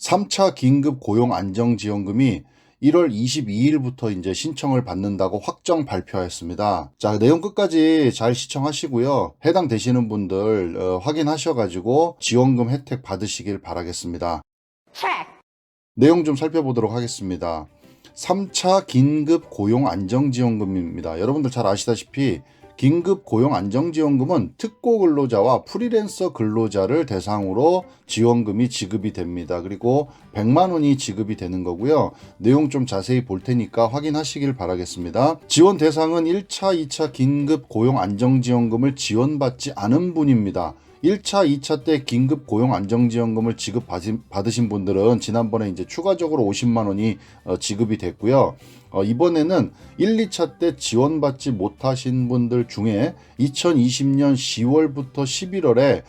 3차 긴급 고용 안정지원금이 1월 22일부터 이제 신청을 받는다고 확정 발표했습니다. 자, 내용 끝까지 잘 시청하시고요. 해당되시는 분들 확인하셔가지고 지원금 혜택 받으시길 바라겠습니다. 내용 좀 살펴보도록 하겠습니다. 3차 긴급 고용 안정지원금입니다. 여러분들 잘 아시다시피 긴급 고용 안정지원금은 특고 근로자와 프리랜서 근로자를 대상으로 지원금이 지급이 됩니다. 그리고 100만 원이 지급이 되는 거고요. 내용 좀 자세히 볼 테니까 확인하시길 바라겠습니다. 지원 대상은 1차, 2차 긴급 고용 안정지원금을 지원받지 않은 분입니다. 1차, 2차 때 긴급 고용 안정지원금을 받으신 분들은 지난번에 이제 추가적으로 50만 원이 지급이 됐고요. 이번에는 1, 2차 때 지원받지 못하신 분들 중에 2020년 10월부터 11월에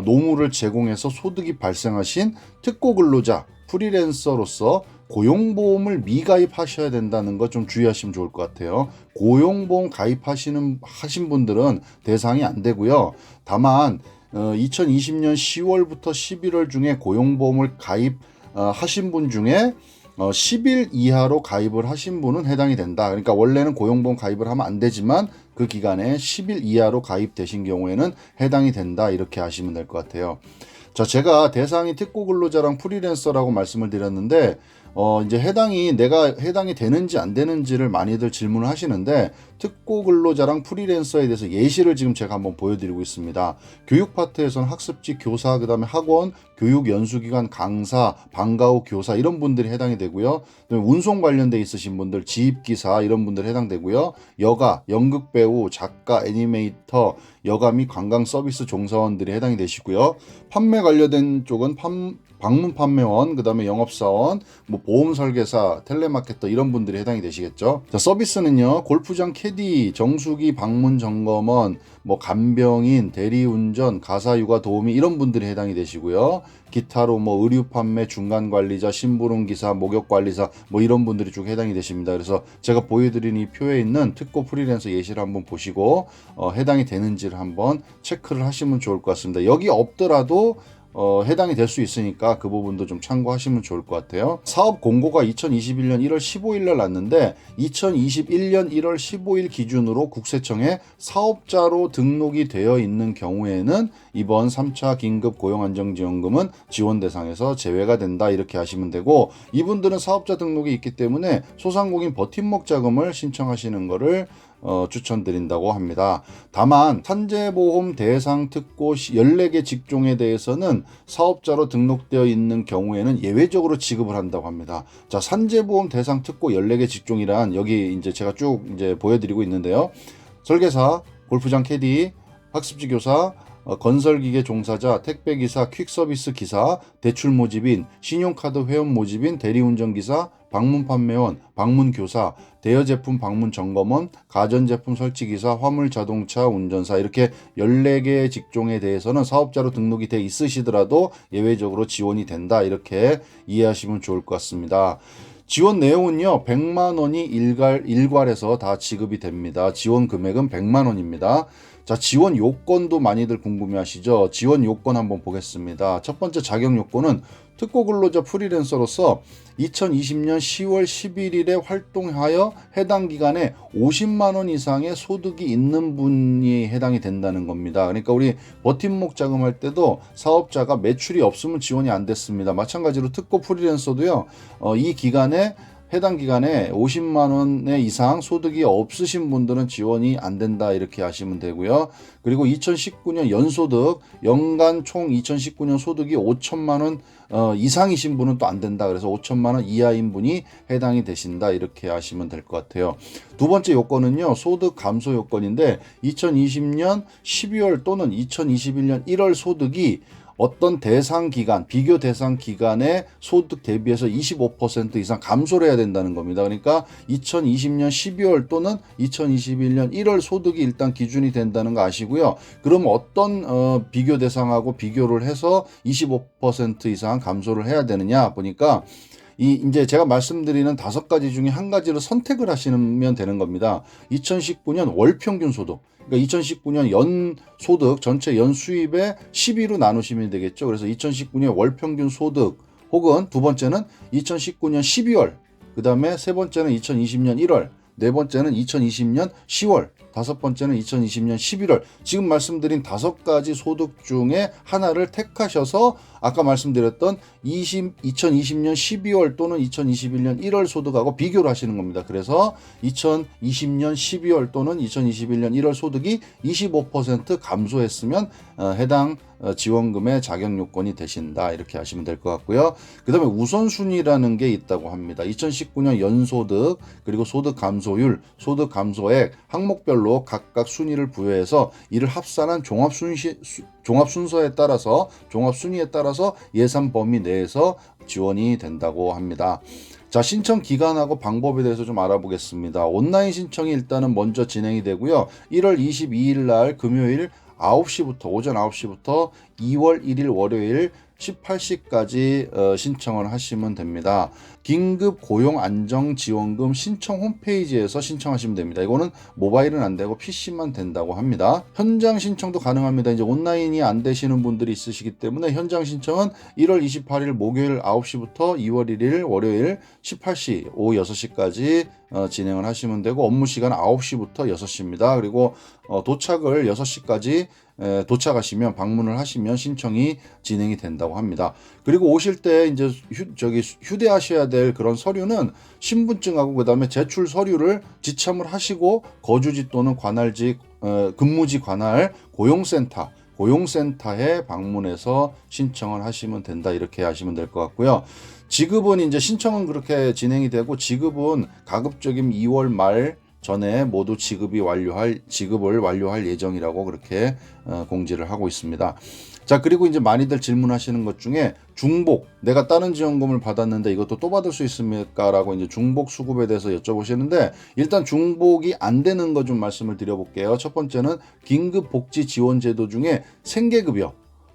노무를 제공해서 소득이 발생하신 특고 근로자, 프리랜서로서 고용보험을 미가입하셔야 된다는 거 좀 주의하시면 좋을 것 같아요. 고용보험 가입하신 분들은 대상이 안 되고요. 다만 2020년 10월부터 11월 중에 고용보험을 가입하신 분 중에 10일 이하로 가입을 하신 분은 해당이 된다. 그러니까 원래는 고용보험 가입을 하면 안 되지만 그 기간에 10일 이하로 가입되신 경우에는 해당이 된다. 이렇게 아시면 될 것 같아요. 자, 제가 대상이 특고 근로자랑 프리랜서라고 말씀을 드렸는데 이제 내가 해당이 되는지 안 되는지를 많이들 질문을 하시는데 특고 근로자랑 프리랜서에 대해서 예시를 지금 제가 한번 보여드리고 있습니다. 교육 파트에서는 학습지 교사, 그 다음에 학원, 교육 연수기관 강사, 방과 후 교사 이런 분들이 해당이 되고요. 그다음에 운송 관련돼 있으신 분들, 지입기사 이런 분들 해당되고요. 여가, 연극배우, 작가, 애니메이터, 여가 및 관광 서비스 종사원들이 해당이 되시고요. 판매 관련된 쪽은 방문 판매원, 그 다음에 영업사원, 뭐 보험 설계사, 텔레마케터 이런 분들이 해당이 되시겠죠. 자, 서비스는요, 골프장 캐디, 정수기 방문 점검원, 뭐 간병인, 대리운전, 가사육아 도우미 이런 분들이 해당이 되시고요. 기타로 뭐 의류 판매, 중간 관리자, 심부름 기사, 목욕 관리사 뭐 이런 분들이 쭉 해당이 되십니다. 그래서 제가 보여드린 이 표에 있는 특고 프리랜서 예시를 한번 보시고 해당이 되는지를 한번 체크를 하시면 좋을 것 같습니다. 여기 없더라도 해당이 될 수 있으니까 그 부분도 좀 참고하시면 좋을 것 같아요. 사업 공고가 2021년 1월 15일 날 났는데 2021년 1월 15일 기준으로 국세청에 사업자로 등록이 되어 있는 경우에는 이번 3차 긴급 고용안정지원금은 지원 대상에서 제외가 된다 이렇게 하시면 되고, 이분들은 사업자 등록이 있기 때문에 소상공인 버팀목 자금을 신청하시는 거를 추천드린다고 합니다. 다만 산재보험 대상 특고 14개 직종에 대해서는 사업자로 등록되어 있는 경우에는 예외적으로 지급을 한다고 합니다. 자, 산재보험 대상 특고 14개 직종이란 여기 이제 제가 쭉 이제 보여드리고 있는데요. 설계사, 골프장 캐디, 학습지 교사, 건설기계 종사자, 택배기사, 퀵서비스 기사, 대출모집인, 신용카드 회원 모집인, 대리운전기사, 방문판매원, 방문교사, 대여제품 방문점검원, 가전제품 설치기사, 화물자동차 운전사 이렇게 14개 직종에 대해서는 사업자로 등록이 돼 있으시더라도 예외적으로 지원이 된다 이렇게 이해하시면 좋을 것 같습니다. 지원 내용은요, 100만 원이 일괄해서 다 지급이 됩니다. 지원 금액은 100만 원입니다. 자, 지원 요건도 많이들 궁금해 하시죠? 지원 요건 한번 보겠습니다. 첫 번째 자격 요건은 특고 근로자 프리랜서로서 2020년 10월 11일에 활동하여 해당 기간에 50만 원 이상의 소득이 있는 분이 해당이 된다는 겁니다. 그러니까 우리 버팀목 자금할 때도 사업자가 매출이 없으면 지원이 안 됐습니다. 마찬가지로 특고 프리랜서도요. 이 기간에 해당 기간에 50만 원 이상 소득이 없으신 분들은 지원이 안 된다 이렇게 하시면 되고요. 그리고 2019년 연소득, 연간 총 2019년 소득이 5천만 원 이상이신 분은 또 안 된다. 그래서 5천만 원 이하인 분이 해당이 되신다 이렇게 하시면 될 것 같아요. 두 번째 요건은요, 소득 감소 요건인데 2020년 12월 또는 2021년 1월 소득이 어떤 대상 기간, 비교 대상 기간의 소득 대비해서 25% 이상 감소를 해야 된다는 겁니다. 그러니까 2020년 12월 또는 2021년 1월 소득이 일단 기준이 된다는 거 아시고요. 그럼 어떤 비교 대상하고 비교를 해서 25% 이상 감소를 해야 되느냐 보니까 이제 제가 말씀드리는 5가지 중에 한 가지를 선택을 하시면 되는 겁니다. 2019년 월 평균 소득. 그러니까 2019년 연 소득, 전체 연 수입의 12로 나누시면 되겠죠. 그래서 2019년 월 평균 소득 혹은 두 번째는 2019년 12월, 그 다음에 세 번째는 2020년 1월, 네 번째는 2020년 10월, 다섯 번째는 2020년 11월. 지금 말씀드린 5가지 소득 중에 하나를 택하셔서 아까 말씀드렸던 2020년 12월 또는 2021년 1월 소득하고 비교를 하시는 겁니다. 그래서 2020년 12월 또는 2021년 1월 소득이 25% 감소했으면 해당 지원금의 자격 요건이 되신다, 이렇게 하시면 될 것 같고요. 그 다음에 우선순위라는 게 있다고 합니다. 2019년 연소득, 그리고 소득 감소율, 소득 감소액 항목별로 각각 순위를 부여해서 이를 합산한 종합 순서에 따라서, 종합 순위에 따라서 예산 범위 내에서 지원이 된다고 합니다. 자, 신청 기간하고 방법에 대해서 좀 알아보겠습니다. 온라인 신청이 일단은 먼저 진행이 되고요. 1월 22일 날 금요일 9시부터, 오전 9시부터 2월 1일 월요일 18시까지 신청을 하시면 됩니다. 긴급 고용 안정 지원금 신청 홈페이지에서 신청하시면 됩니다. 이거는 모바일은 안 되고 PC만 된다고 합니다. 현장 신청도 가능합니다. 이제 온라인이 안 되시는 분들이 있으시기 때문에 현장 신청은 1월 28일 목요일 9시부터 2월 1일 월요일 18시, 오후 6시까지 진행을 하시면 되고, 업무 시간 9시부터 6시입니다. 그리고 도착을 6시까지 도착하시면, 방문을 하시면 신청이 진행이 된다고 합니다. 그리고 오실 때 이제 휴대하셔야 될 그런 서류는 신분증하고 그다음에 제출 서류를 지참을 하시고, 거주지 또는 관할지, 근무지 관할 고용센터에 방문해서 신청을 하시면 된다, 이렇게 하시면 될 것 같고요. 지급은 이제 신청은 그렇게 진행이 되고, 지급은 가급적이면 2월 말 전에 모두 지급을 완료할 예정이라고 그렇게 공지를 하고 있습니다. 자, 그리고 이제 많이들 질문하시는 것 중에 중복, 내가 다른 지원금을 받았는데 이것도 또 받을 수 있습니까? 라고 이제 중복 수급에 대해서 여쭤보시는데, 일단 중복이 안 되는 거 좀 말씀을 드려볼게요. 첫 번째는 긴급복지지원제도 중에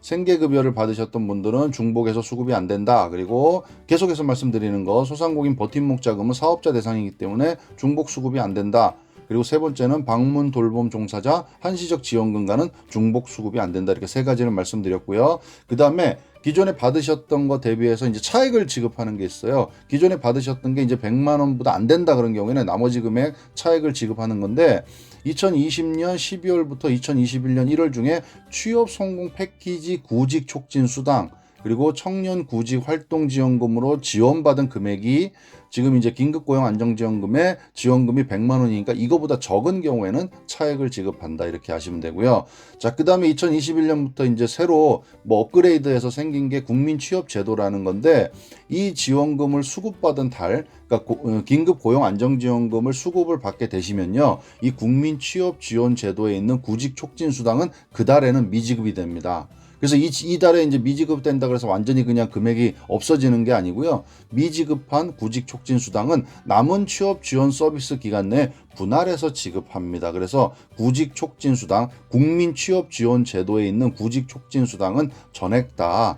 생계급여를 받으셨던 분들은 중복에서 수급이 안 된다. 그리고 계속해서 말씀드리는 거, 소상공인 버팀목 자금은 사업자 대상이기 때문에 중복 수급이 안 된다. 그리고 세 번째는 방문 돌봄 종사자 한시적 지원금과는 중복 수급이 안 된다. 이렇게 세 가지를 말씀드렸고요. 그 다음에 기존에 받으셨던 거 대비해서 이제 차액을 지급하는 게 있어요. 기존에 받으셨던 게 이제 100만 원보다 안 된다 그런 경우에는 나머지 금액 차액을 지급하는 건데, 2020년 12월부터 2021년 1월 중에 취업 성공 패키지 구직 촉진 수당, 그리고 청년 구직 활동 지원금으로 지원받은 금액이 지금 이제 긴급고용 안정지원금의 지원금이 100만 원이니까 이거보다 적은 경우에는 차액을 지급한다, 이렇게 하시면 되고요. 자, 그 다음에 2021년부터 이제 새로 업그레이드해서 생긴 게 국민취업제도라는 건데, 이 지원금을 수급받은 달, 그러니까 긴급고용 안정지원금을 수급을 받게 되시면요, 이 국민취업지원제도에 있는 구직촉진수당은 그 달에는 미지급이 됩니다. 그래서 이 달에 이제 미지급된다 그래서 완전히 그냥 금액이 없어지는 게 아니고요. 미지급한 구직촉진수당은 남은 취업 지원 서비스 기간 내에 분할해서 지급합니다. 그래서 구직촉진수당, 국민취업지원제도에 있는 구직촉진수당은 전액 다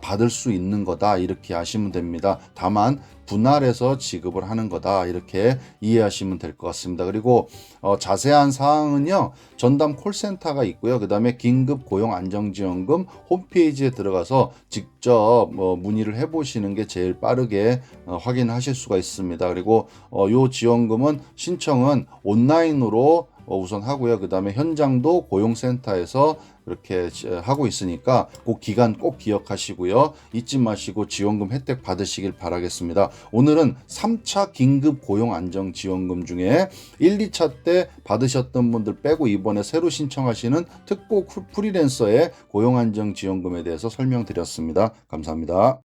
받을 수 있는 거다, 이렇게 하시면 됩니다. 다만 분할해서 지급을 하는 거다, 이렇게 이해하시면 될 것 같습니다. 그리고 자세한 사항은요, 전담 콜센터가 있고요. 그 다음에 긴급고용안정지원금 홈페이지에 들어가서 직접 문의를 해보시는 게 제일 빠르게 확인하실 수가 있습니다. 그리고 요 지원금은 신청은 온라인으로 우선 하고요. 그 다음에 현장도 고용센터에서 그렇게 하고 있으니까 그 기간 꼭 기억하시고요. 잊지 마시고 지원금 혜택 받으시길 바라겠습니다. 오늘은 3차 긴급 고용 안정 지원금 중에 1, 2차 때 받으셨던 분들 빼고 이번에 새로 신청하시는 특보 프리랜서의 고용 안정 지원금에 대해서 설명드렸습니다. 감사합니다.